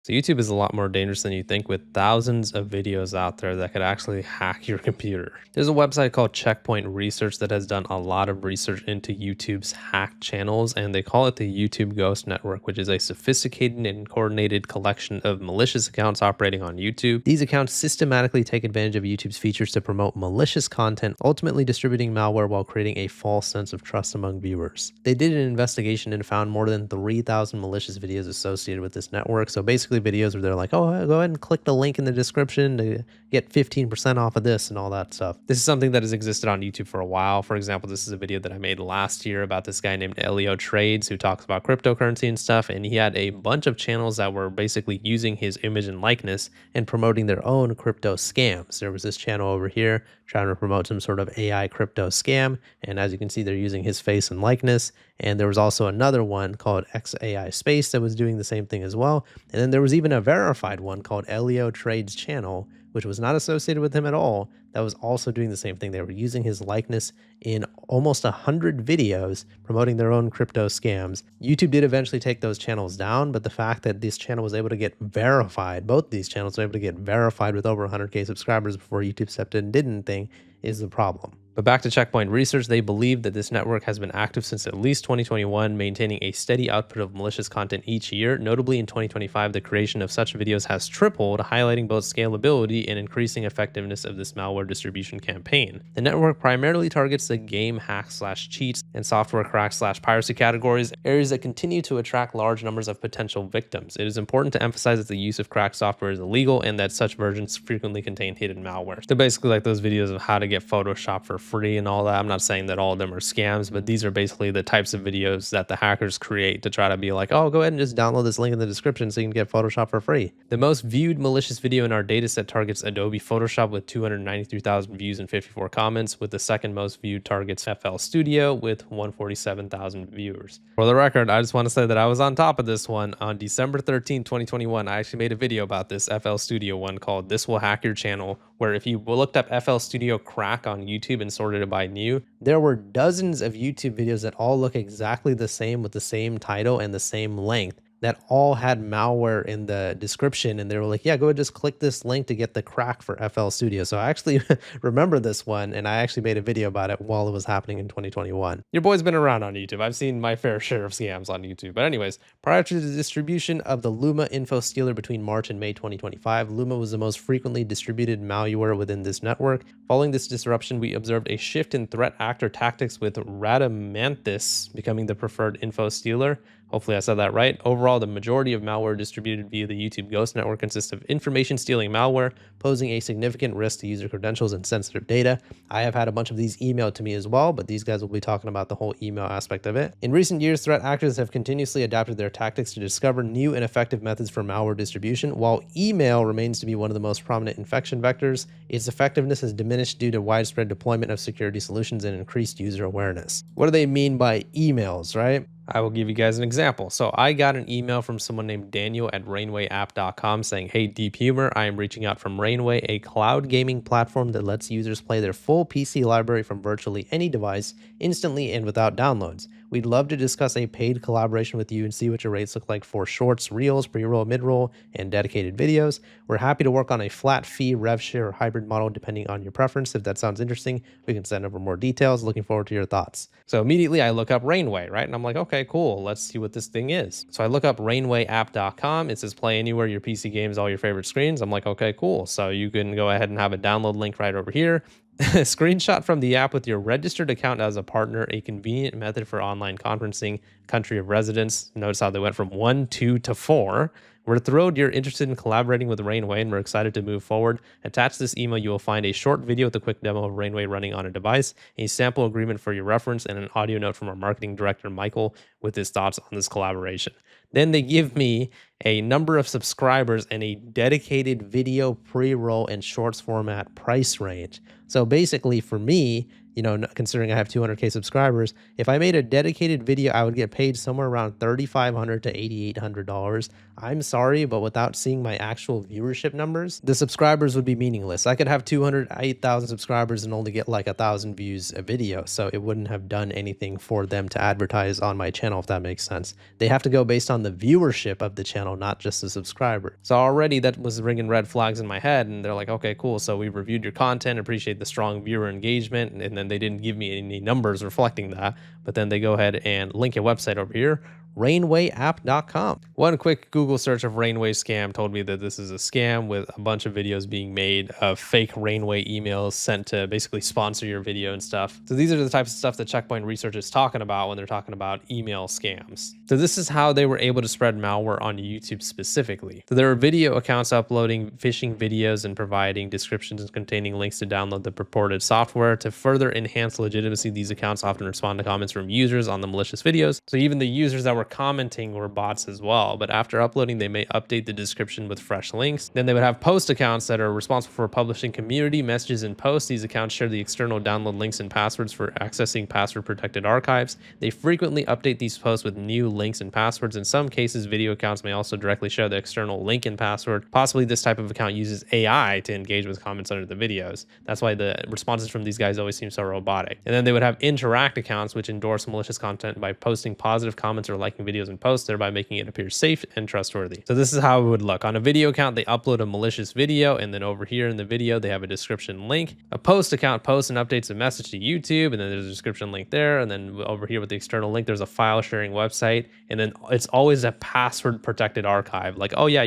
So YouTube is a lot more dangerous than you think, with thousands of videos out there that could actually hack your computer. There's a website called Checkpoint Research that has done a lot of research into YouTube's hacked channels, and they call it the YouTube Ghost Network, which is a sophisticated and coordinated collection of malicious accounts operating on YouTube. These accounts systematically take advantage of YouTube's features to promote malicious content, ultimately distributing malware while creating a false sense of trust among viewers. They did an investigation and found more than 3,000 malicious videos associated with this network. So basically videos where they're like, oh, go ahead and click the link in the description to get 15% off of this and all that stuff. This is something that has existed on YouTube for a while. For example, this is a video that I made last year about this guy named Elio Trades who talks about cryptocurrency and stuff. And he had a bunch of channels that were basically using his image and likeness and promoting their own crypto scams. There was this channel over here trying to promote some sort of AI crypto scam. And as you can see, they're using his face and likeness. And there was also another one called XAI Space that was doing the same thing as well. And then there was even a verified one called Elio Trades Channel, which was not associated with him at all, that was also doing the same thing. They were using his likeness in almost 100 videos promoting their own crypto scams. YouTube did eventually take those channels down, but the fact that this channel was able to get verified, both these channels were able to get verified with over 100K subscribers before YouTube stepped in and did anything, is the problem. But back to Checkpoint Research, they believe that this network has been active since at least 2021, maintaining a steady output of malicious content each year. Notably, in 2025, the creation of such videos has tripled, highlighting both scalability and increasing effectiveness of this malware distribution campaign. The network primarily targets the game hack/cheats and software crack/piracy categories, areas that continue to attract large numbers of potential victims. It is important to emphasize that the use of cracked software is illegal and that such versions frequently contain hidden malware. They're basically like those videos of how to get Photoshop for free and all that. I'm not saying that all of them are scams, but these are basically the types of videos that the hackers create to try to be like, oh, go ahead and just download this link in the description so you can get Photoshop for free. The most viewed malicious video in our dataset targets Adobe Photoshop with 293,000 views and 54 comments, with the second most viewed targets FL Studio with 147,000 viewers. For the record, I just want to say that I was on top of this one. On December 13, 2021, I actually made a video about this FL Studio one called This Will Hack Your Channel, where if you looked up FL Studio crack on YouTube and sorted it by new, there were dozens of YouTube videos that all look exactly the same with the same title and the same length that all had malware in the description, and they were like, yeah, go ahead, just click this link to get the crack for FL Studio. So I actually remember this one, and I actually made a video about it while it was happening in 2021. Your boy's been around on YouTube. I've seen my fair share of scams on YouTube. But anyways, prior to the distribution of the Luma Info Stealer between March and May 2025, Luma was the most frequently distributed malware within this network. Following this disruption, we observed a shift in threat actor tactics, with Radamanthus becoming the preferred info stealer. Hopefully I said that right. Overall, the majority of malware distributed via the YouTube Ghost Network consists of information stealing malware, posing a significant risk to user credentials and sensitive data. I have had a bunch of these emailed to me as well, but these guys will be talking about the whole email aspect of it. In recent years, threat actors have continuously adapted their tactics to discover new and effective methods for malware distribution. While email remains to be one of the most prominent infection vectors, its effectiveness has diminished due to widespread deployment of security solutions and increased user awareness. What do they mean by emails, right? I will give you guys an example. So I got an email from someone named Daniel at rainwayapp.com saying, hey, Deep Humor, I am reaching out from Rainway, a cloud gaming platform that lets users play their full PC library from virtually any device instantly and without downloads. We'd love to discuss a paid collaboration with you and see what your rates look like for shorts, reels, pre-roll, mid-roll, and dedicated videos. We're happy to work on a flat fee, rev share, or hybrid model depending on your preference. If that sounds interesting, we can send over more details. Looking forward to your thoughts. So immediately I look up Rainway, right? And I'm like, okay, cool. Let's see what this thing is. So I look up rainwayapp.com. It says play anywhere, your PC games, all your favorite screens. I'm like, okay, cool. So you can go ahead and have a download link right over here. Screenshot from the app with your registered account as a partner, a convenient method for online conferencing, country of residence. Notice how they went from 1, 2 to 4. We're thrilled you're interested in collaborating with Rainway, and we're excited to move forward. Attached to this email, you will find a short video with a quick demo of Rainway running on a device, a sample agreement for your reference, and an audio note from our marketing director, Michael, with his thoughts on this collaboration. Then they give me a number of subscribers and a dedicated video pre-roll and shorts format price range. So basically for me, you know, considering I have 200K subscribers, if I made a dedicated video, I would get paid somewhere around $3,500 to $8,800. I'm sorry, but without seeing my actual viewership numbers, the subscribers would be meaningless. I could have 208,000 subscribers and only get like 1,000 views a video, so it wouldn't have done anything for them to advertise on my channel, if that makes sense. They have to go based on the viewership of the channel, channel, not just a subscriber. So already that was ringing red flags in my head, and they're like, okay, cool. So we reviewed your content, appreciate the strong viewer engagement, and then they didn't give me any numbers reflecting that. But then they go ahead and link a website over here, rainwayapp.com. One quick Google search of Rainway scam told me that this is a scam with a bunch of videos being made of fake Rainway emails sent to basically sponsor your video and stuff. So these are the types of stuff that Checkpoint Research is talking about when they're talking about email scams. So this is how they were able to spread malware on YouTube specifically. So there are video accounts uploading phishing videos and providing descriptions containing links to download the purported software. To further enhance legitimacy, these accounts often respond to comments from users on the malicious videos. So even the users that were commenting were bots as well, but after uploading they may update the description with fresh links. Then they would have post accounts that are responsible for publishing community messages and posts. These accounts share the external download links and passwords for accessing password protected archives. They frequently update these posts with new links and passwords. In some cases, video accounts may also directly share the external link and password. Possibly this type of account uses AI to engage with comments under the videos. That's why the responses from these guys always seem so robotic. And then they would have interact accounts which endorse malicious content by posting positive comments or liking videos and posts, thereby making it appear safe and trustworthy. So this is how it would look. On a video account, they upload a malicious video, and then over here in the video, they have a description link. A post account posts and updates a message to YouTube, and then there's a description link there. And then over here with the external link, there's a file sharing website. And then it's always a password protected archive. Like, oh yeah,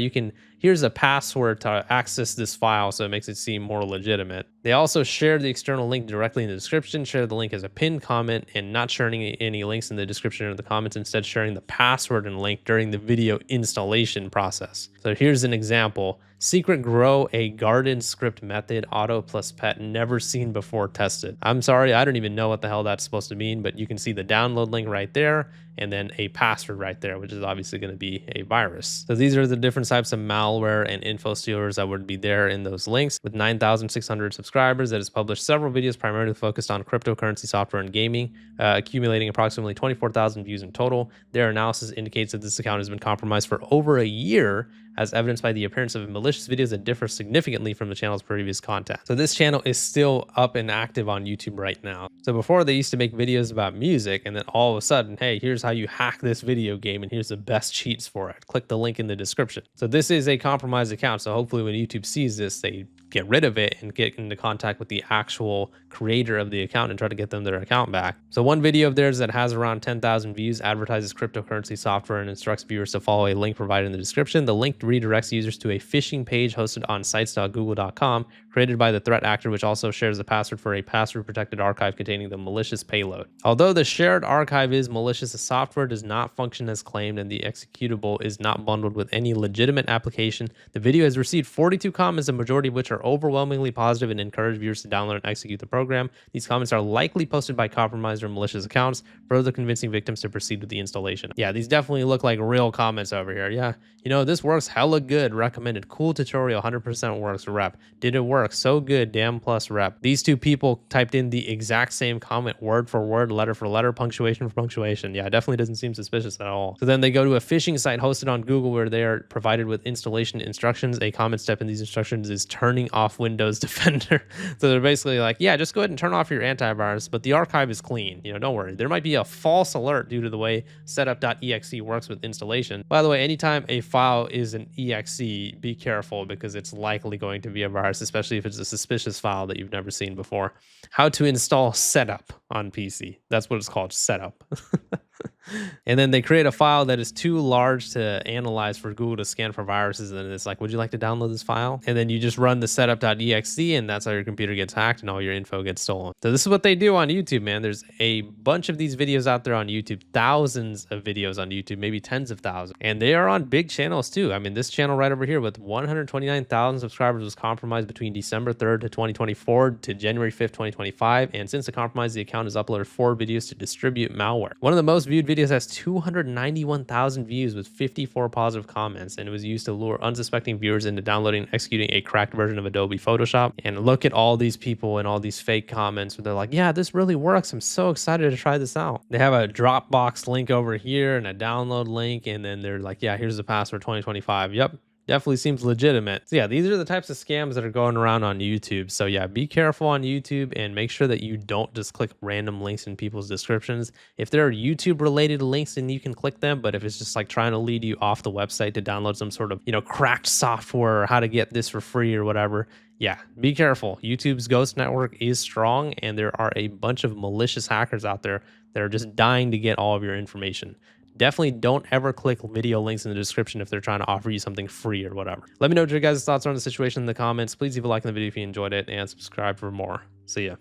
here's a password to access this file, so it makes it seem more legitimate. They also share the external link directly in the description, share the link as a pinned comment, and not sharing any links in the description or the comments, instead sharing the password and link during the video installation process. So here's an example. Secret grow a garden script method, auto plus pet, never seen before, tested. I'm sorry, I don't even know what the hell that's supposed to mean, but you can see the download link right there and then a password right there, which is obviously going to be a virus. So these are the different types of malware and info stealers that would be there in those links. With 9,600 subscribers, that has published several videos primarily focused on cryptocurrency software and gaming, accumulating approximately 24,000 views in total. Their analysis indicates that this account has been compromised for over a year, as evidenced by the appearance of malicious videos that differ significantly from the channel's previous content. So this channel is still up and active on YouTube right now. So before, they used to make videos about music, and then all of a sudden, hey, here's how you hack this video game, and here's the best cheats for it. Click the link in the description. So this is a compromised account. So hopefully when YouTube sees this, they get rid of it and get into contact with the actual creator of the account and try to get them their account back. So one video of theirs that has around 10,000 views advertises cryptocurrency software and instructs viewers to follow a link provided in the description. The link redirects users to a phishing page hosted on sites.google.com, created by the threat actor, which also shares the password for a password protected archive containing the malicious payload. Although the shared archive is malicious, the software does not function as claimed and the executable is not bundled with any legitimate application. The video has received 42 comments, a majority of which are overwhelmingly positive and encourage viewers to download and execute the program. These comments are likely posted by compromised or malicious accounts, further convincing victims to proceed with the installation. Yeah, these definitely look like real comments over here. Yeah, you know, this works hella good. Recommended. Cool tutorial. 100% works. Rep. Did it work? So good. Damn plus rep. These two people typed in the exact same comment, word for word, letter for letter, punctuation for punctuation. Yeah, it definitely doesn't seem suspicious at all. So then they go to a phishing site hosted on Google where they are provided with installation instructions. A common step in these instructions is turning off Windows Defender. So they're basically like, yeah, just go ahead and turn off your antivirus, but the archive is clean. You know, don't worry. There might be a false alert due to the way setup.exe works with installation. By the way, anytime a file is an exe, be careful because it's likely going to be a virus, especially if it's a suspicious file that you've never seen before. How to install setup on PC. That's what it's called, setup. And then they create a file that is too large to analyze for Google to scan for viruses. And it's like, would you like to download this file? And then you just run the setup.exe, and that's how your computer gets hacked and all your info gets stolen. So this is what they do on YouTube, man. There's a bunch of these videos out there on YouTube, thousands of videos on YouTube, maybe tens of thousands. And they are on big channels too. I mean, this channel right over here with 129,000 subscribers was compromised between December 3rd to 2024 to January 5th, 2025. And since the compromise, the account has uploaded 4 videos to distribute malware. One of the most viewed videos has 291,000 views with 54 positive comments, and it was used to lure unsuspecting viewers into downloading and executing a cracked version of Adobe Photoshop. And look at all these people and all these fake comments where they're like, yeah, this really works. I'm so excited to try this out. They have a Dropbox link over here and a download link, and then they're like, yeah, here's the password 2025. Yep. Definitely seems legitimate. So yeah, these are the types of scams that are going around on YouTube. So yeah, be careful on YouTube and make sure that you don't just click random links in people's descriptions. If there are YouTube related links, then you can click them. But if it's just like trying to lead you off the website to download some sort of, cracked software or how to get this for free or whatever, yeah, be careful. YouTube's ghost network is strong, and there are a bunch of malicious hackers out there that are just dying to get all of your information. Definitely don't ever click video links in the description if they're trying to offer you something free or whatever. Let me know what your guys' thoughts are on the situation in the comments. Please leave a like on the video if you enjoyed it and subscribe for more. See ya.